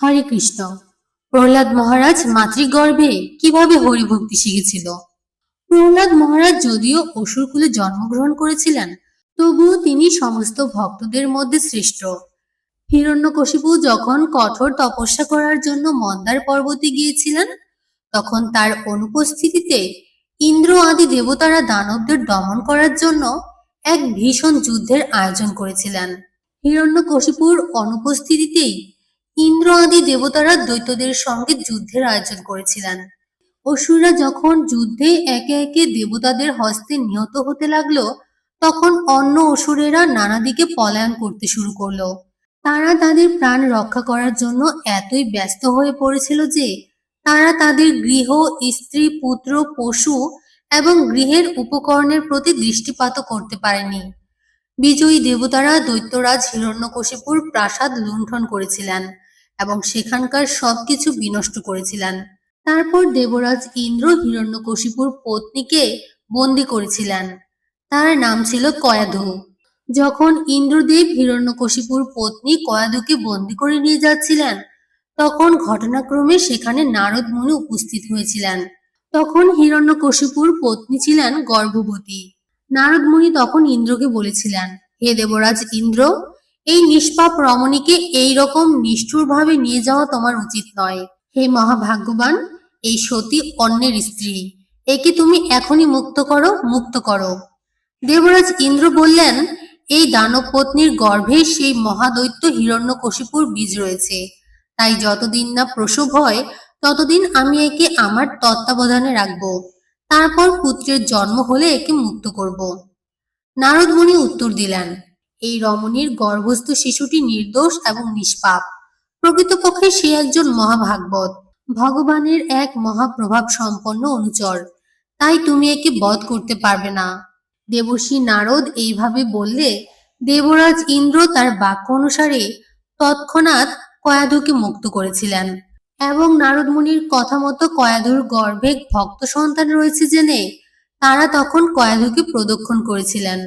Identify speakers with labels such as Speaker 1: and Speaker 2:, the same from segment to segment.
Speaker 1: হরে কৃষ্ণ। প্রহ্লাদ মহারাজ মাতৃগর্ভে কিভাবে হরিভক্তি শিখেছিল? প্রহ্লাদ মহারাজ যদিও অসুরকুলে জন্মগ্রহণ করেছিলেন, তবুও তিনি সমস্ত ভক্তদের মধ্যে শ্রেষ্ঠ। হিরণ্যকশিপু যখন কঠোর তপস্যা করার জন্য মন্দার পর্বতে গিয়েছিলেন, তখন তার অনুপস্থিতিতে ইন্দ্র আদি দেবতারা দানবদের দমন করার জন্য এক ভীষণ যুদ্ধের আয়োজন করেছিলেন। হিরণ্যকশিপুর অনুপস্থিতিতেই ইন্দ্র আদি দেবতারা দৈত্যদের সঙ্গে যুদ্ধের আয়োজন করেছিলেন। অসুররা যখন যুদ্ধে একে একে দেবতাদের হস্তে নিহত হতে লাগলো, তখন অন্য অসুরেরা নানা দিকে পলায়ন করতে শুরু করলো। তারা তাদের প্রাণ রক্ষা করার জন্য এতই ব্যস্ত হয়ে পড়েছিল যে তারা তাদের গৃহ, স্ত্রী, পুত্র, পশু এবং গৃহের উপকরণের প্রতি দৃষ্টিপাতও করতে পারেনি। বিজয়ী দেবতারা দৈত্যরাজ হিরণ্যকশিপুর প্রাসাদ লুণ্ঠন করেছিলেন এবং সেখানকার সবকিছু বিনষ্ট করেছিলেন। তারপর দেবরাজ ইন্দ্র হিরণ্যকশিপুর পত্নীকে বন্দী করেছিলেন। তার নাম ছিল কয়াধু। যখন ইন্দ্রদেব হিরণ্যকশিপুর পত্নী কয়াধুকে বন্দী করে নিয়ে যাচ্ছিলেন, তখন ঘটনাক্রমে সেখানে নারদ মুনি উপস্থিত হয়েছিলেন। তখন হিরণ্যকশিপুর পত্নী ছিলেন গর্ভবতী। নারদ মুনি তখন ইন্দ্রকে বলেছিলেন, হে দেবরাজ ইন্দ্র, এই নিষ্পাপ রমণীকে এইরকম নিষ্ঠুরভাবে নিয়ে যাওয়া তোমার উচিত নয়। হে মহাভাগ্যবান, এই সতী অন্যের স্ত্রী, একে তুমি এখনই মুক্ত করো, মুক্ত করো। দেবরাজ ইন্দ্র বললেন, এই দানব পত্নীর গর্ভে সেই মহাদৈত্য হিরণ্যকশিপুর বীজ রয়েছে, তাই যতদিন না প্রসব হয় ততদিন আমি একে আমার তত্ত্বাবধানে রাখবো। তারপর পুত্রের জন্ম হলে একে মুক্ত করব। নারদ মুনি উত্তর দিলেন, এই রমণীর গর্ভস্থ শিশুটি নির্দোষ এবং নিষ্পাপ। প্রকৃতপক্ষে সে একজন মহাভাগবত, ভগবানের এক মহাপ্রভাব সম্পন্ন অনুচর, তাই তুমি একে বধ করতে পারবে না। দেবর্ষি নারদ এইভাবে বললে দেবরাজ ইন্দ্র তার বাক্য অনুসারে তৎক্ষণাৎ কয়াধুকে মুক্ত করেছিলেন এবং নারদ মুনির কথা মতো কয়াধুর গর্ভে ভক্ত সন্তান রয়েছে জেনে তারা তখন কয়াধুকে প্রদক্ষিণ করেছিলেন।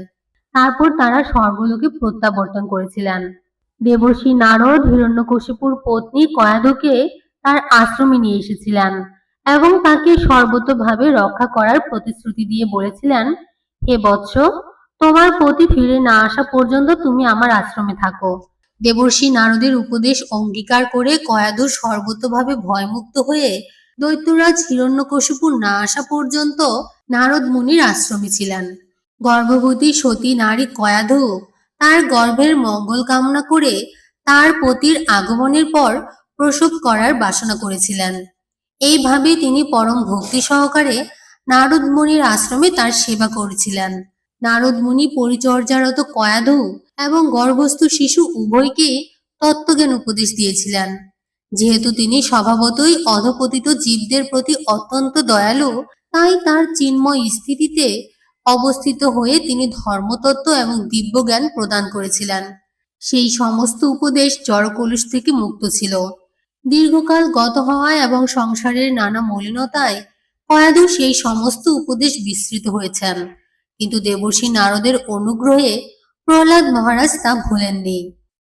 Speaker 1: তারপর তারা স্বর্গলোকে প্রত্যাবর্তন করেছিলেন। দেবর্ষি নারদ হিরণ্যকশিপুর পত্নী কয়াধুকে তার আশ্রমে নিয়ে এসেছিলেন এবং তাকে সর্বতোভাবে রক্ষা করার প্রতিশ্রুতি দিয়ে বলেছিলেন, হে বৎস, তোমার পতি ফিরে না আসা পর্যন্ত তুমি আমার আশ্রমে থাকো। দেবর্ষি নারদের উপদেশ অঙ্গীকার করে কয়াধু সর্বতোভাবে ভয়মুক্ত হয়ে দৈত্যরাজ হিরণ্যকশিপুর না আসা পর্যন্ত নারদ মুনির আশ্রমে ছিলেন। গর্ভবতী সতী নারী কয়াধু তার গর্ভের মঙ্গল কামনা করে তার পতির আগমনের পর প্রসব করার বাসনা করেছিলেন। এইভাবে তিনি পরম ভক্তি সহকারে নারদ মুনির আশ্রমে তার সেবা করেছিলেন। নারদ মুনি পরিচর্যারত কয়াধু এবং গর্ভস্থ শিশু উভয়কে তত্ত্বজ্ঞান উপদেশ দিয়েছিলেন। যেহেতু তিনি স্বভাবতই অধপতিত জীবদের প্রতি অত্যন্ত দয়ালু, তাই তার চিন্ময় স্থিতিতে অবস্থিত হয়ে তিনি ধর্মতত্ত্ব এবং দিব্যজ্ঞান প্রদান করেছিলেন। সেই সমস্ত উপদেশ জড়কলুষ থেকে মুক্ত ছিল। দীর্ঘকাল গত হওয়ায় এবং সংসারের নানা মলিনতায় কয়াধু সেই সমস্ত উপদেশ বিস্মৃত হয়েছেন, কিন্তু দেবর্ষি নারদের অনুগ্রহে প্রহ্লাদ মহারাজ তা ভুলেননি।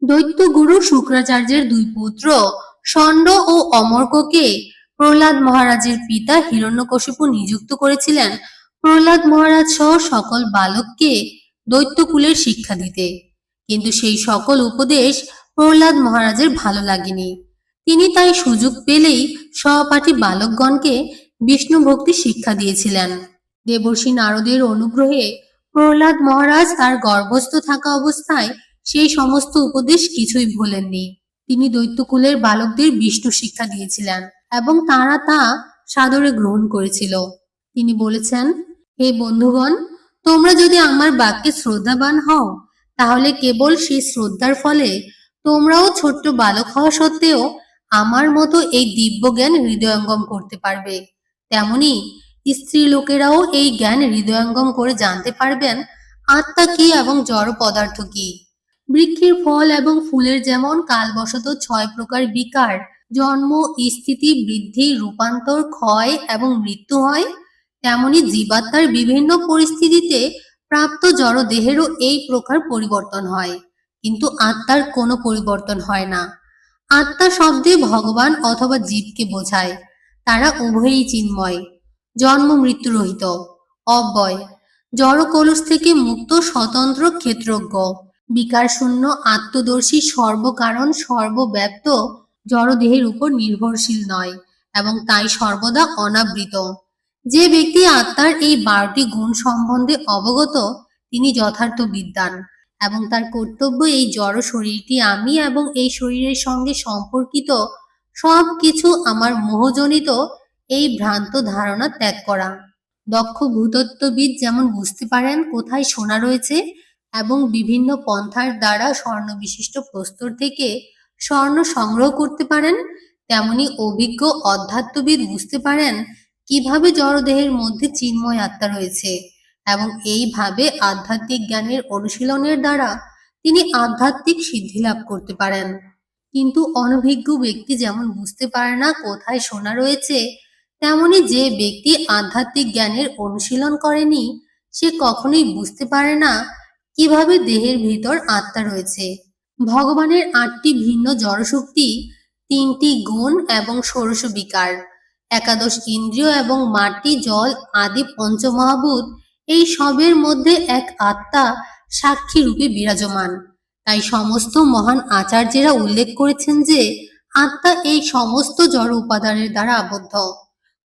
Speaker 1: দৈত্য গুরু শুক্রাচার্যের দুই পুত্র ষণ্ড ও অমর্ককে প্রহ্লাদ মহারাজের পিতা হিরণ্যকশিপু নিযুক্ত করেছিলেন প্রহ্লাদ মহারাজ সহ সকল বালককে দৈত্যকুলের শিক্ষা দিতে। কিন্তু সেই সকল উপদেশ প্রহ্লাদ মহারাজের ভালো লাগেনি। তিনি তাই সুযোগ পেলেই সহপাঠী বালকগণকে বিষ্ণু ভক্তি শিক্ষা দিয়েছিলেন। দেবর্ষি নারদের অনুগ্রহে প্রহ্লাদ মহারাজ তার গর্ভস্থ থাকা অবস্থায় সেই সমস্ত উপদেশ কিছুই ভুলেননি। তিনি দৈত্যকুলের বালকদের বিষ্ণু শিক্ষা দিয়েছিলেন এবং তারা তা সাদরে গ্রহণ করেছিল। তিনি বলেছেন, হে বন্ধুগণ, তোমরা যদি আমার বাক্যে শ্রদ্ধাবান হও, তাহলে কেবল সেই শ্রদ্ধার ফলে তোমরাও ছোট্ট বালক হওয়া সত্ত্বেও আমার মতো এই দিব্য জ্ঞান হৃদয়ঙ্গম করতে পারবে। তেমনি স্ত্রী লোকেরাও এই জ্ঞান হৃদয়ঙ্গম করে জানতে পারবেন আত্মা কি এবং জড় পদার্থ কি। বৃক্ষের ফল এবং ফুলের যেমন কালবশত 6 প্রকার বিকার জন্ম, স্থিতি, বৃদ্ধি, রূপান্তর, ক্ষয় এবং মৃত্যু হয়, তেমনি জীবাত্মার বিভিন্ন পরিস্থিতিতে প্রাপ্ত জড় দেহেরও এই প্রকার পরিবর্তন হয়, কিন্তু আত্মার কোনো পরিবর্তন হয় না। আত্মা শব্দে ভগবান অথবা জীবকে বোঝায়। তারা উভয়ই চিন্ময়, জন্ম মৃত্যু রহিত, অব্যয়, জড় কলস থেকে মুক্ত স্বতন্ত্র ক্ষেত্রজ্ঞ, বিকার শূন্য, আত্মদর্শী, সর্বকারণ, সর্বব্যাপ্ত, জড়দেহের উপর নির্ভরশীল নয় এবং তাই সর্বদা অনাবৃত। যে ব্যক্তি আত্মার এই 12টি গুণ সম্বন্ধে অবগত, তিনি যথার্থ বিদ্বান এবং তার কর্তব্য এই জড় শরীরটি আমি এবং এই শরীরের সঙ্গে সম্পর্কিত সব কিছু আমার মোহজনিত এই ভ্রান্ত ধারণা ত্যাগ করা। দক্ষ ভূতত্ত্ববিদ যেমন বুঝতে পারেন কোথায় সোনা রয়েছে এবং বিভিন্ন পন্থার দ্বারা স্বর্ণ বিশিষ্ট প্রস্তর থেকে স্বর্ণ সংগ্রহ করতে পারেন, তেমনি অভিজ্ঞ অধ্যাত্মবিদ বুঝতে পারেন কিভাবে জড়দেহের মধ্যে চিন্ময় আত্মা রয়েছে এবং এইভাবে আধ্যাত্মিক জ্ঞানের অনুশীলনের দ্বারা তিনি আধ্যাত্মিক সিদ্ধি লাভ করতে পারেন। কিন্তু অনভিজ্ঞ ব্যক্তি যেমন বুঝতে পারে না কোথায় সোনা রয়েছে, তেমনি যে ব্যক্তি আধ্যাত্মিক জ্ঞানের অনুশীলন করেনি সে কখনোই বুঝতে পারে না কিভাবে দেহের ভিতর আত্মা রয়েছে। ভগবানের 8টি ভিন্ন জড়শক্তি, 3টি গুণ এবং ষোড়শ বিকার, একাদশ ইন্দ্রিয় এবং মাটি জল আদি পঞ্চমহাভূত, এই সবের মধ্যে এক আত্মা সাক্ষী রূপে বিরাজমান। তাই সমস্ত মহান আচার্যেরা উল্লেখ করেছেন যে আত্মা এই সমস্ত জড় উপাদানের দ্বারা আবদ্ধ।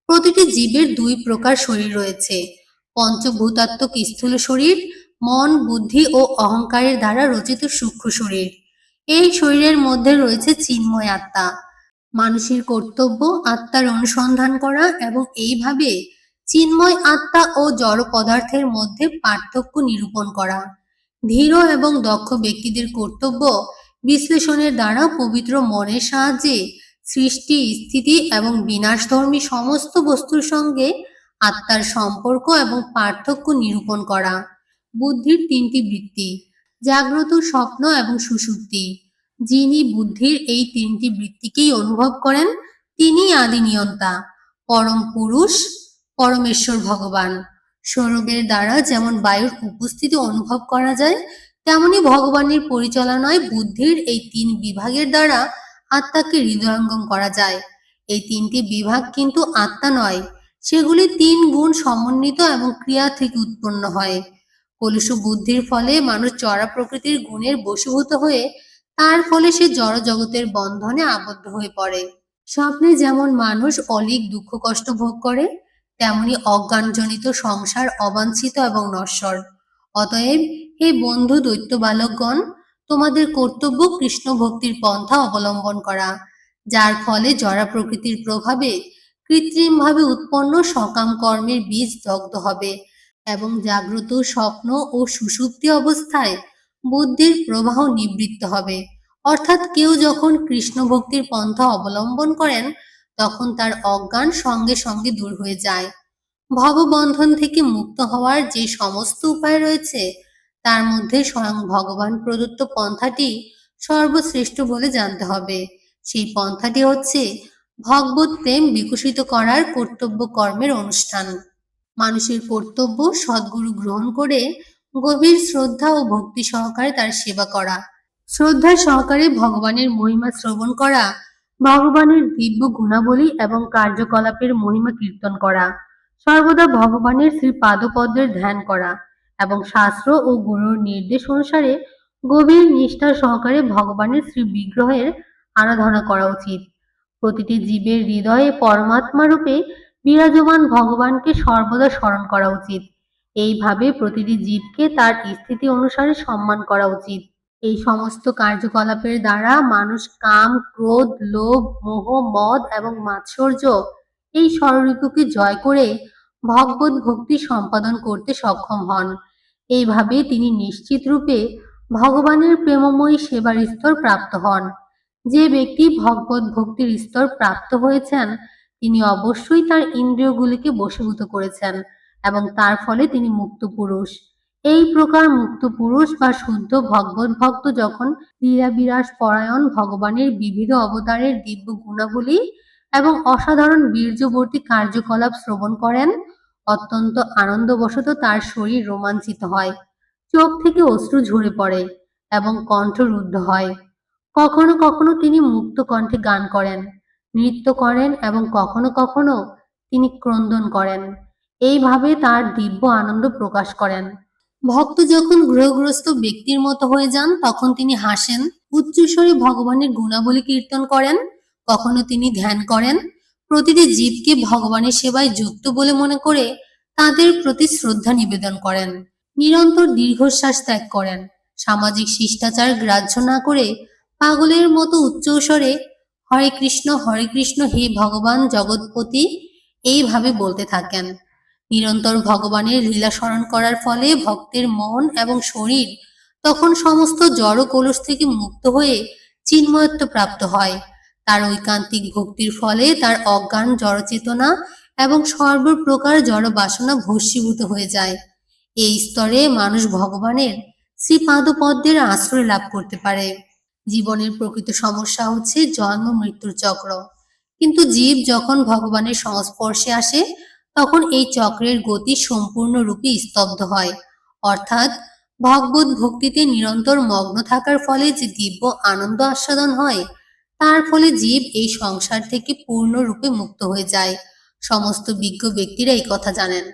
Speaker 1: প্রতিটি জীবের 2 প্রকার শরীর রয়েছে, পঞ্চভূতাত্মক স্থূল শরীর, মন বুদ্ধি ও অহংকারের দ্বারা রচিত সূক্ষ্ম শরীর। এই শরীরের মধ্যে রয়েছে চিন্ময় আত্মা। মানুষের কর্তব্য আত্মার অনুসন্ধান করা এবং এইভাবে চিন্ময় আত্মা ও জড় পদার্থের মধ্যে পার্থক্য নিরূপণ করা। ধীর এবং দক্ষ ব্যক্তিদের কর্তব্য বিশ্লেষণের দ্বারা পবিত্র মনের সাহায্যে সৃষ্টি স্থিতি এবং বিনাশধর্মী সমস্ত বস্তুর সঙ্গে আত্মার সম্পর্ক এবং পার্থক্য নিরূপণ করা। বুদ্ধির 3টি বৃত্তি, জাগ্রত, স্বপ্ন এবং সুষুপ্তি। যিনি বুদ্ধির এই 3টি বৃত্তিকেই অনুভব করেন তিনিই আদি নিয়ন্তা, পরম পুরুষ, পরমেশ্বর ভগবান। সৌরভের দ্বারা যেমন বায়ুর উপস্থিতি অনুভব করা যায়, তেমনি ভগবানের পরিচালনায় বুদ্ধির এই 3 বিভাগের দ্বারা আত্মাকে হৃদয়ঙ্গম করা যায়। এই 3টি বিভাগ কিন্তু আত্মা নয়, সেগুলি 3 গুণ সমন্বিত এবং ক্রিয়া থেকে উৎপন্ন হয়। কলুষ বুদ্ধির ফলে মানুষ চড়া প্রকৃতির গুণের বশীভূত হয়ে তার ফলে সে জড় জগতের বন্ধনে আবদ্ধ হয়ে পড়ে। স্বপ্নে যেমন মানুষ অলিক দুঃখ কষ্ট ভোগ করে, তেমনি অজ্ঞানজনিত সংসার অবাঞ্ছিত এবং নশ্বর। অতএব হে বন্ধু দৈত্য বালকগণ, তোমাদের কর্তব্য কৃষ্ণ ভক্তির পন্থা অবলম্বন করা, যার ফলে জড়া প্রকৃতির প্রভাবে কৃত্রিমভাবে উৎপন্ন সকাম কর্মের বীজ দগ্ধ হবে এবং জাগ্রত, স্বপ্ন ও সুষুপ্তি অবস্থায় বুদ্ধির প্রবাহ নিবৃত্ত হবে। অর্থাৎ কেউ যখন কৃষ্ণ ভক্তির পন্থা অবলম্বন করেন তখন তার অজ্ঞান সঙ্গে সঙ্গে দূর হয়ে যায়। ভববন্ধন থেকে মুক্ত হওয়ার যে সমস্ত উপায় রয়েছে তার মধ্যে স্বয়ং ভগবান প্রদত্ত পন্থাটি সর্বশ্রেষ্ঠ বলে জানতে হবে। সেই পন্থাটি হচ্ছে ভগবত প্রেম বিকশিত করার কর্তব্য কর্মের অনুষ্ঠান। মানুষের কর্তব্য সদ্গুরু গ্রহণ করে গভীর শ্রদ্ধা ও ভক্তি সহকারে তার সেবা করা, শ্রদ্ধা সহকারে ভগবানের মহিমা শ্রবণ করা, ভগবানের দিব্য গুণাবলী এবং কার্যকলাপের মহিমা কীর্তন করা, সর্বদা ভগবানের শ্রী পাদপদ্মের ধ্যান করা এবং শাস্ত্র ও গুরুর নির্দেশ অনুসারে গভীর নিষ্ঠা সহকারে ভগবানের শ্রী বিগ্রহের আরাধনা করা উচিত। প্রতিটি জীবের হৃদয়ে পরমাত্মা রূপে বিরাজমান ভগবানকে সর্বদা স্মরণ করা উচিত। এইভাবে প্রতিটি জীবকে তার স্থিতি অনুসারে সম্মান করা উচিত। এই সমস্ত কার্যকলাপের দ্বারা মানুষ কাম, ক্রোধ, লোভ, মোহ, মদ এবং মাৎসর্য এই ষড়ঋপুকে জয় করে ভগবত ভক্তি সম্পাদন করতে সক্ষম হন। এইভাবে তিনি নিশ্চিত রূপে ভগবানের প্রেমময়ী সেবার স্তর প্রাপ্ত হন। যে ব্যক্তি ভগবত ভক্তির স্তর প্রাপ্ত হয়েছেন তিনি অবশ্যই তার ইন্দ্রিয়গুলিকে বশীভূত করেছেন এবং তার ফলে তিনি মুক্ত পুরুষ। এই প্রকার মুক্ত পুরুষ বা শুদ্ধ ভগবত ভক্ত যখন লীলাবিলাস পরায়ণ ভগবানের বিবিধ অবতারের দিব্য গুণাবলী এবং অসাধারণ বীর্যবর্তী কার্যকলাপ শ্রবণ করেন, অত্যন্ত আনন্দবশত তার শরীর রোমাঞ্চিত হয়, চোখ থেকে অশ্রু ঝরে পড়ে এবং কণ্ঠ রুদ্ধ হয়। কখনো কখনো তিনি মুক্ত কণ্ঠে গান করেন, নৃত্য করেন এবং কখনো কখনো তিনি ক্রন্দন করেন। এইভাবে তার দিব্য আনন্দ প্রকাশ করেন। ভক্ত যখন গ্রহগ্রস্ত ব্যক্তির মতো হয়ে যান তখন তিনি হাসেন, উচ্চস্বরে ভগবানের গুণাবলী কীর্তন করেন, কখনো তিনি ধ্যান করেন, প্রতিটি জীবকে ভগবানের সেবায় যুক্ত বলে মনে করে তাদের প্রতি শ্রদ্ধা নিবেদন করেন, নিরন্তর দীর্ঘশ্বাস ত্যাগ করেন, সামাজিক শিষ্টাচার গ্রাহ্য না করে পাগলের মতো উচ্চস্বরে হরে কৃষ্ণ হে ভগবান জগৎপতি এইভাবে বলতে থাকেন। নিরন্তর ভগবানের লীলা স্মরণ করার ফলে ভক্তের মন এবং শরীর তখন সমস্ত জড় কলুষ থেকে মুক্ত হয়ে চিন্ময়ত্ব প্রাপ্ত হয়। তার ঐকান্তিক ভক্তির ফলে তার অজ্ঞান জড়চেতনা এবং সর্বপ্রকার জড় বাসনা ভস্মীভূত হয়ে যায়। এই স্তরে মানুষ ভগবানের শ্রীপাদপদ্মের আশ্রয় লাভ করতে পারে। জীবনের প্রকৃত সমস্যা হচ্ছে জন্ম মৃত্যুর চক্র, কিন্তু জীব যখন ভগবানের সংস্পর্শে আসে তখন এই চক্রের গতি সম্পূর্ণরূপে স্তব্ধ হয়। অর্থাৎ ভগবত ভক্তিতে নিরন্তর মগ্ন থাকার ফলে যে দিব্য আনন্দ আস্বাদন হয় তার ফলে জীব এই সংসার থেকে পূর্ণরূপে মুক্ত হয়ে যায়। সমস্ত বিজ্ঞ ব্যক্তিরা এই কথা জানেন।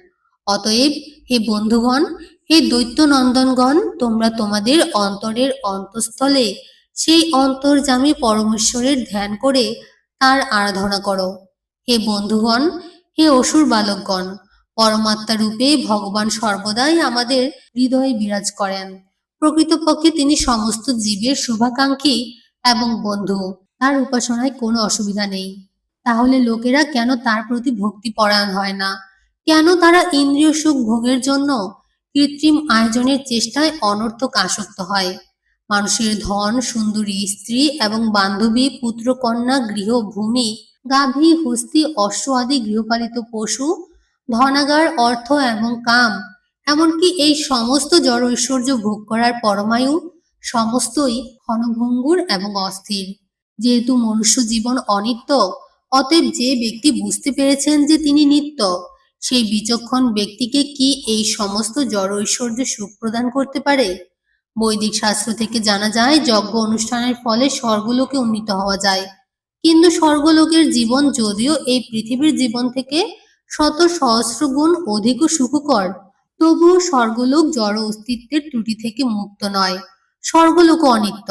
Speaker 1: অতএব হে বন্ধুগণ, হে দৈত্য নন্দনগণ, তোমরা তোমাদের অন্তরের অন্তঃস্থলে সেই অন্তর্যামী পরমেশ্বরের ধ্যান করে তার আরাধনা করো। হে বন্ধুগণ, হে অসুর বালকগণ, পরমাত্মা রূপে ভগবান সর্বদাই আমাদের হৃদয়ে বিরাজ করেন। প্রকৃতপক্ষে তিনি সমস্ত জীবের শুভাকাঙ্ক্ষী এবং বন্ধু। তার উপাসনায় কোনো অসুবিধা নেই। তাহলে লোকেরা কেন তার প্রতি ভক্তি পরায়ণ হয় না? কেন তারা ইন্দ্রিয় সুখ ভোগের জন্য কৃত্রিম আয়োজনের চেষ্টায় অনর্থক আসক্ত হয়? মানুষের ধন, সুন্দরী স্ত্রী এবং বান্ধবী, পুত্রকন্যা, গৃহ, ভূমি, গাভী, হস্তি, অশ্ব আদি গৃহপালিত পশু, ধনাগার, অর্থ এবং কাম, এমনকি এই সমস্ত জড় ঐশ্বর্য ভোগ করার পরমায়ু সমস্তই ক্ষণভঙ্গুর এবং অস্থির। যেহেতু মনুষ্য জীবন অনিত্য, অতএব যে ব্যক্তি বুঝতে পেরেছেন যে তিনি নিত্য, সেই বিচক্ষণ ব্যক্তিকে কি এই সমস্ত জড় ঐশ্বর্য সুখ প্রদান করতে পারে? বৈদিক শাস্ত্র থেকে জানা যায় যজ্ঞ অনুষ্ঠানের ফলে স্বর্গলোকে উন্নীত হওয়া যায়, কিন্তু স্বর্গলোকের জীবন যদিও এই পৃথিবীর জীবন থেকে শত সহস্র গুণ অধিক সুখকর, তবুও স্বর্গলোক জড় অস্তিত্বের ত্রুটি থেকে মুক্ত নয়। স্বর্গলোক অনিত্য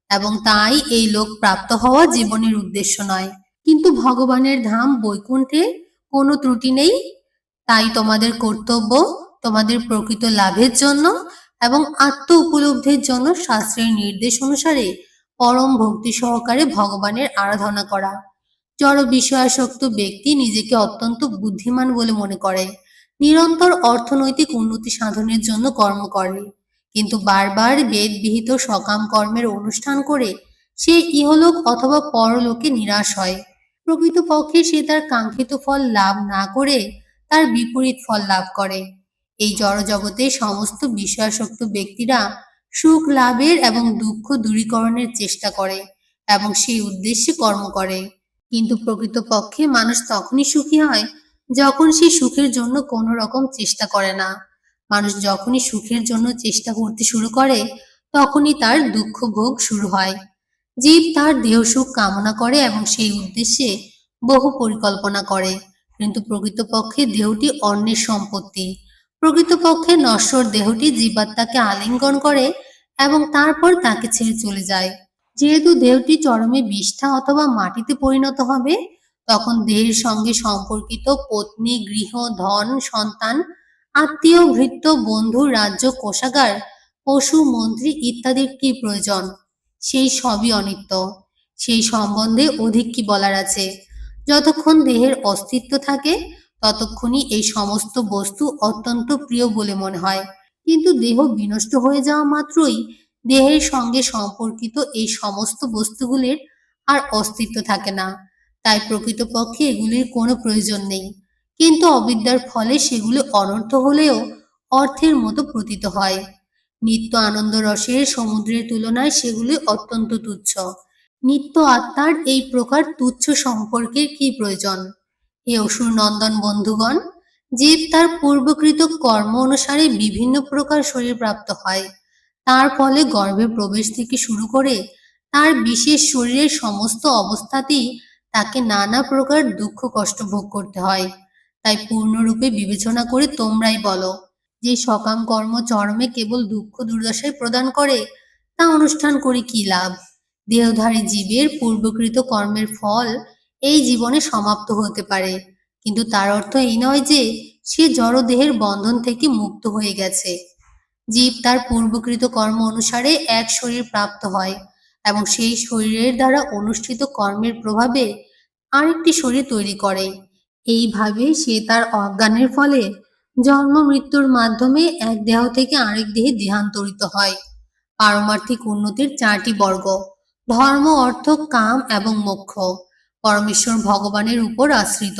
Speaker 1: এবং তাই এই লোক প্রাপ্ত হওয়া জীবনের উদ্দেশ্য নয়। কিন্তু ভগবানের ধাম বৈকুণ্ঠে কোনো ত্রুটি নেই। তাই তোমাদের কর্তব্য তোমাদের প্রকৃত লাভের জন্য এবং আত্ম উপলব্ধির জন্য শাস্ত্রের নির্দেশ অনুসারে পরম ভক্তি সহকারে ভগবানের আরাধনা করা। জড় বিষয়াসক্ত ব্যক্তি নিজেকে অত্যন্ত বুদ্ধিমান বলে মনে করে, নিরন্তর অর্থনৈতিক উন্নতি সাধনের জন্য কর্ম করে, কিন্তু বারবার বেদবিহিত সকাম কর্মের অনুষ্ঠান করে সে ইহলোক অথবা পরলোকে নিরাশ হয়। প্রকৃতপক্ষে সে তার কাঙ্ক্ষিত ফল লাভ না করে তার বিপরীত ফল লাভ করে। এই জড়জগতে সমস্ত বিষয়াসক্ত ব্যক্তিরা সুখ লাভের এবং দুঃখ দূরীকরণের চেষ্টা করে এবং সেই উদ্দেশ্যে কর্ম করে, কিন্তু প্রকৃতপক্ষে মানুষ তখনই সুখী হয় যখন সে সুখের জন্য কোনো রকম চেষ্টা করে না। মানুষ যখনই সুখের জন্য চেষ্টা করতে শুরু করে তখনই তার দুঃখ ভোগ শুরু হয়। জীব তার দেহ সুখ কামনা করে এবং সেই উদ্দেশ্যে বহু পরিকল্পনা করে, কিন্তু প্রকৃতপক্ষে দেহটি অন্যের সম্পত্তি। প্রকৃতপক্ষে নশ্বর দেহটি জীবাত্মাকে আলিঙ্গন করে এবং তারপর তাকে ছেড়ে চলে যায়। যেহেতু দেহটি চরমে বিষ্ঠা অথবা মাটিতে পরিণত হবে, তখন দেহের সঙ্গে সম্পর্কিত পত্নী, গৃহ, ধন, সন্তান, আত্মীয়, ভৃত্য, বন্ধু, রাজ্য, কোষাগার, পশু, মন্ত্রী ইত্যাদির কি প্রয়োজন? সেই সবই অনিত্য। সেই সম্বন্ধে অধিক কি বলার আছে? যতক্ষণ দেহের অস্তিত্ব থাকে ততক্ষণই এই সমস্ত বস্তু অত্যন্ত প্রিয় বলে মনে হয়, কিন্তু দেহ বিনষ্ট হয়ে যাওয়া মাত্রই দেহের সঙ্গে সম্পর্কিত এই সমস্ত বস্তুগুলির আর অস্তিত্ব থাকে না। তাই প্রকৃতপক্ষে এগুলির কোনো প্রয়োজন নেই, কিন্তু অবিদ্যার ফলে সেগুলি অনর্থ হলেও অর্থের মতো প্রতীত হয়। নিত্য আনন্দ রসের সমুদ্রের তুলনায় সেগুলি অত্যন্ত তুচ্ছ। নিত্য আত্মার এই প্রকার তুচ্ছ সম্পর্কের কি প্রয়োজন? হে অসুর নন্দন বন্ধুগণ, জীব তার পূর্বকৃত কর্ম অনুসারে বিভিন্ন প্রকার শরীর প্রাপ্ত হয়। তার ফলে গর্ভে প্রবেশ থেকে শুরু করে তার বিশেষ শরীরের সমস্ত অবস্থাতেই তাকে নানা প্রকার দুঃখ কষ্ট ভোগ করতে হয়। তাই পূর্ণরূপে বিবেচনা করে তোমরাই বলো, যে সকাম কর্ম চরমে কেবল দুঃখ দুর্দশাই প্রদান করে, তা অনুষ্ঠান করে কি লাভ? দেহধারী জীবের পূর্বকৃত কর্মের ফল এই জীবনে সমাপ্ত হতে পারে, কিন্তু তার অর্থ এই নয় যে সে জড়দেহের বন্ধন থেকে মুক্ত হয়ে গেছে। জীব তার পূর্বকৃত কর্ম অনুসারে এক শরীর প্রাপ্ত হয় এবং সেই শরীরের দ্বারা অনুষ্ঠিত কর্মের প্রভাবে আরেকটি শরীর তৈরি করে। এইভাবে সে তার অজ্ঞানের ফলে জন্ম মৃত্যুর মাধ্যমে এক দেহ থেকে আরেক দেহে দেহান্তরিত হয়। পারমার্থিক উন্নতির চারটি বর্গ: ধর্ম, অর্থ, কাম এবং মোক্ষ পরমেশ্বর ভগবানের উপর আশ্রিত।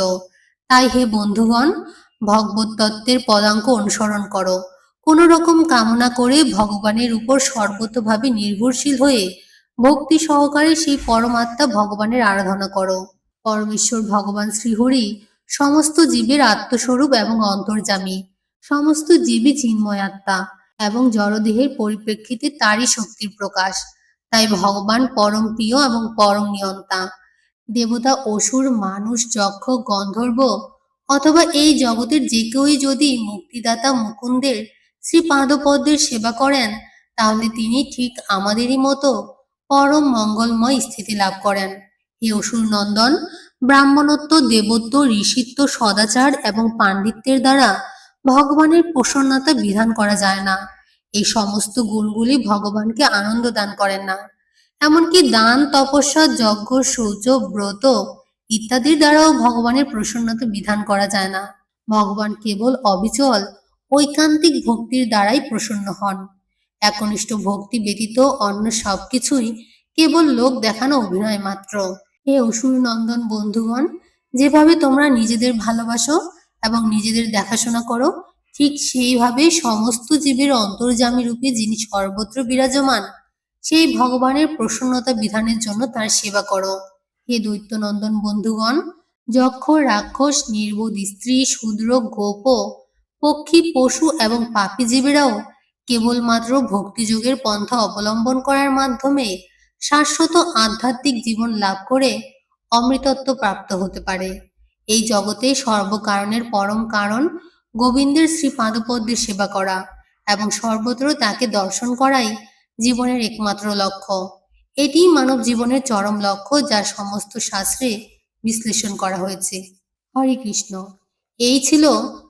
Speaker 1: তাই হে বন্ধুগণ, ভগবত তত্ত্বের পদাঙ্ক অনুসরণ করো। কোনো রকম কামনা করে ভগবানের উপর সর্বতোভাবে নির্ভরশীল হয়ে ভক্তি সহকারে সেই পরমাত্মা ভগবানের আরাধনা করো। পরমেশ্বর ভগবান শ্রীহরি সমস্ত জীবের আত্মস্বরূপ এবং অন্তর্যামী। সমস্ত জীবই চিন্ময় আত্মা এবং জড়দেহের পরিপ্রেক্ষিতে তারই শক্তির প্রকাশ। তাই ভগবান পরম প্রিয় এবং পরম নিয়ন্তা। দেবতা, অসুর, মানুষ, যক্ষ, গন্ধর্ব অথবা এই জগতের যে কেউই যদি মুক্তিদাতা মুকুন্দের শ্রীপাদপদ্মের সেবা করেন, তাহলে তিনি ঠিক আমাদেরই মতো পরম মঙ্গলময় স্থিতি লাভ করেন। হে অসুর নন্দন, ব্রাহ্মণত্ব, দেবত্ব, ঋষিত্ব, সদাচার এবং পাণ্ডিত্যের দ্বারা ভগবানের প্রসন্নতা বিধান করা যায় না। এই সমস্ত গুণগুলি ভগবানকে আনন্দ দান করেন না। এমনকি দান, তপস্যা, যজ্ঞ, শৌচ, ব্রত ইত্যাদির দ্বারাও ভগবানের প্রসন্নতা বিধান করা যায় না। ভগবান কেবল অবিচল ঐকান্তিক ভক্তির দ্বারাই প্রসন্ন হন। একনিষ্ঠ ভক্তি ব্যতীত অন্য সবকিছুই কেবল লোক দেখানো অভিনয় মাত্র। হে অসুর নন্দন বন্ধুগণ, যেভাবে তোমরা নিজেদের ভালোবাসো এবং নিজেদের দেখাশোনা করো, ঠিক সেইভাবে সমস্ত জীবের অন্তর্যামী রূপে যিনি সর্বত্র বিরাজমান, সেই ভগবানের প্রসন্নতা বিধানের জন্য তার সেবা করো। হে দৈত্যনন্দন বন্ধুগণ, যক্ষ, রাক্ষস, নির্বোধ স্ত্রী, শূদ্র, গোপ, পক্ষী, পশু এবং পাপী জীবেরাও কেবলমাত্র ভক্তিযোগের পন্থা অবলম্বন করার মাধ্যমে শাশ্বত আধ্যাত্মিক জীবন লাভ করে অমৃতত্ব প্রাপ্ত হতে পারে। এই জগতে সর্বকারণের পরম কারণ গোবিন্দের শ্রীপাদপদ্মের সেবা করা এবং সর্বত্র তাকে দর্শন করাই জীবনের একমাত্র লক্ষ্য। এটিই মানব জীবনের চরম লক্ষ্য, যা সমস্ত শাস্ত্রে বিশ্লেষণ করা হয়েছে। হরে কৃষ্ণ। এই ছিল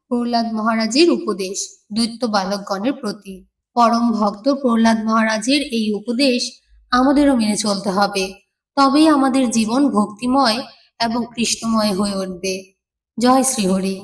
Speaker 1: প্রহ্লাদ মহারাজের উপদেশ দৈত্য বালকগণের প্রতি। পরম ভক্ত প্রহ্লাদ মহারাজের এই উপদেশ আমাদেরও মেনে চলতে হবে, তবেই আমাদের জীবন ভক্তিময় এবং কৃষ্ণময় হয়ে উঠবে। জয় শ্রীহরি।